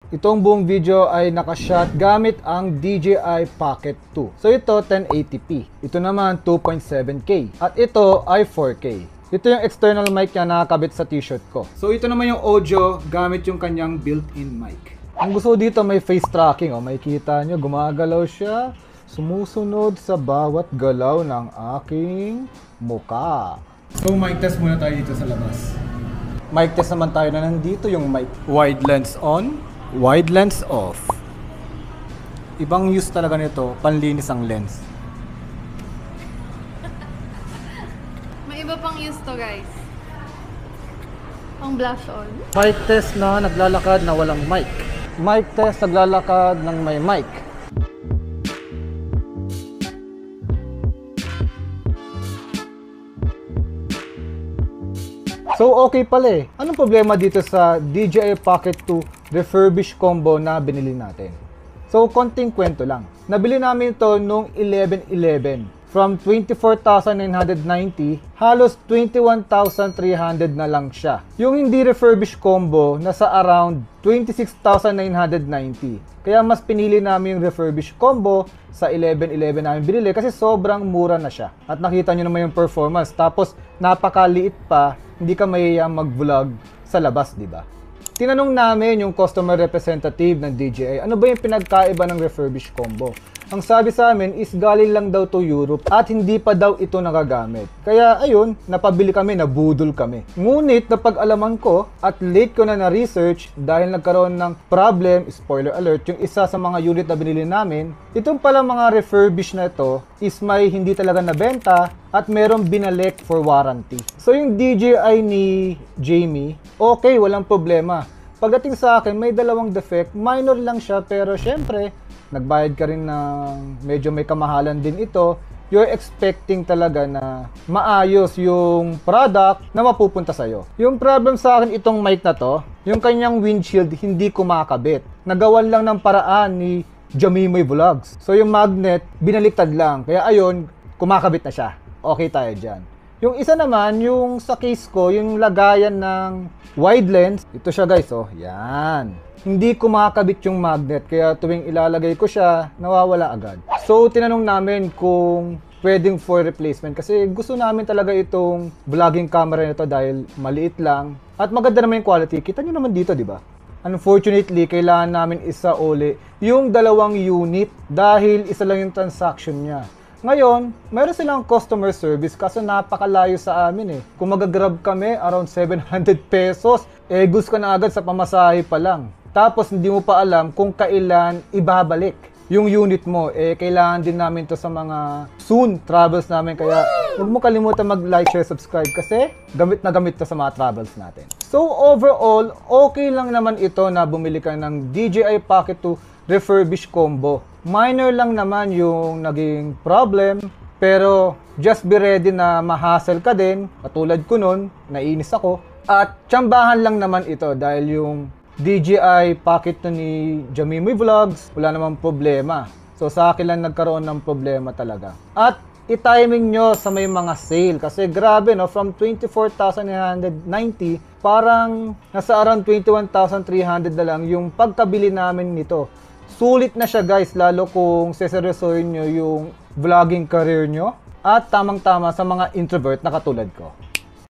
Itong buong video ay nakashot gamit ang DJI Pocket 2. So ito 1080p. Ito naman 2.7K. At ito ay 4K. Ito yung external mic niya nakakabit sa t-shirt ko. So ito naman yung audio gamit yung kanyang built-in mic. Ang gusto dito may face tracking. Oh, makikita nyo, gumagalaw siya. Sumusunod sa bawat galaw ng aking muka. So mic test muna tayo dito sa labas. Mic test naman tayo na nandito yung mic. Wide lens on, wide lens off. Ibang use talaga nito, panlinis ang lens. May iba pang use to, guys. Pang blush on. Mic test na naglalakad na walang mic. Mic test naglalakad ng may mic. So okay pala eh. Anong problema dito sa DJI Pocket 2 refurbished combo na binili natin? So konting kwento lang. Nabili namin ito nung 11/11. From 24,990, halos 21,300 na lang siya. Yung hindi refurbished combo, nasa around 26,990. Kaya mas pinili namin yung refurbished combo sa 11/11 namin binili kasi sobrang mura na siya. At nakita nyo naman yung performance. Tapos napakaliit pa, hindi ka mahihiyang mag-vlog sa labas, di ba? Tinanong namin yung customer representative ng DJI, ano ba yung pinagkaiba ng refurbished combo? Ang sabi sa amin is galing lang daw to Europe at hindi pa daw ito nagagamit. Kaya ayun, napabili kami, nabudol kami. Ngunit napag-alaman ko at late ko na na-research dahil nagkaroon ng problem, spoiler alert, yung isa sa mga unit na binili namin, itong pala mga refurbished na ito is may hindi talaga nabenta at merong binalik for warranty. So yung DJI ni Jamie, okay, walang problema. Pagdating sa akin, may dalawang defect, minor lang siya pero syempre, nagbayad ka rin ng medyo may kamahalan din ito, you're expecting talaga na maayos yung product na mapupunta sa'yo. Yung problem sa akin itong mic na to, yung kanyang windshield hindi kumakabit. Nagawan lang ng paraan ni Jamimoy Vlogs. So yung magnet, binaliktad lang. Kaya ayun, kumakabit na siya. Okay tayo dyan. Yung isa naman, yung sa case ko, yung lagayan ng wide lens, ito siya guys, oh, yan. Hindi kumakabit yung magnet, kaya tuwing ilalagay ko siya, nawawala agad. So, tinanong namin kung pwedeng for replacement kasi gusto namin talaga itong vlogging camera nito dahil maliit lang at maganda naman yung quality. Kita nyo naman dito, di ba? Unfortunately, kailangan namin isa uli yung dalawang unit dahil isa lang yung transaction niya. Ngayon, meron silang customer service kaso napakalayo sa amin eh. Kung mag-grab kami, around 700 pesos, gusto ka na agad sa pamasahe pa lang. Tapos hindi mo pa alam kung kailan ibabalik yung unit mo. Kailangan din namin to sa mga soon travels namin. Kaya huwag mo kalimutan mag-like, share, subscribe kasi gamit na gamit to sa mga travels natin. So overall, okay lang naman ito na bumili ka ng DJI Pocket 2 refurbished combo. Minor lang naman yung naging problem. Pero just be ready na ma-hassle ka din. Katulad ko nun, nainis ako. At tsambahan lang naman ito dahil yung DJI Pocket 2 ni Jamimoy Vlogs, wala namang problema. So sa akin lang nagkaroon ng problema talaga. At i-timing nyo sa may mga sale kasi grabe no, from 24,990 parang nasa around 21,300 na lang yung pagkabili namin nito. Sulit na siya guys, lalo kung seseryosohin nyo yung vlogging career nyo at tamang-tama sa mga introvert na katulad ko.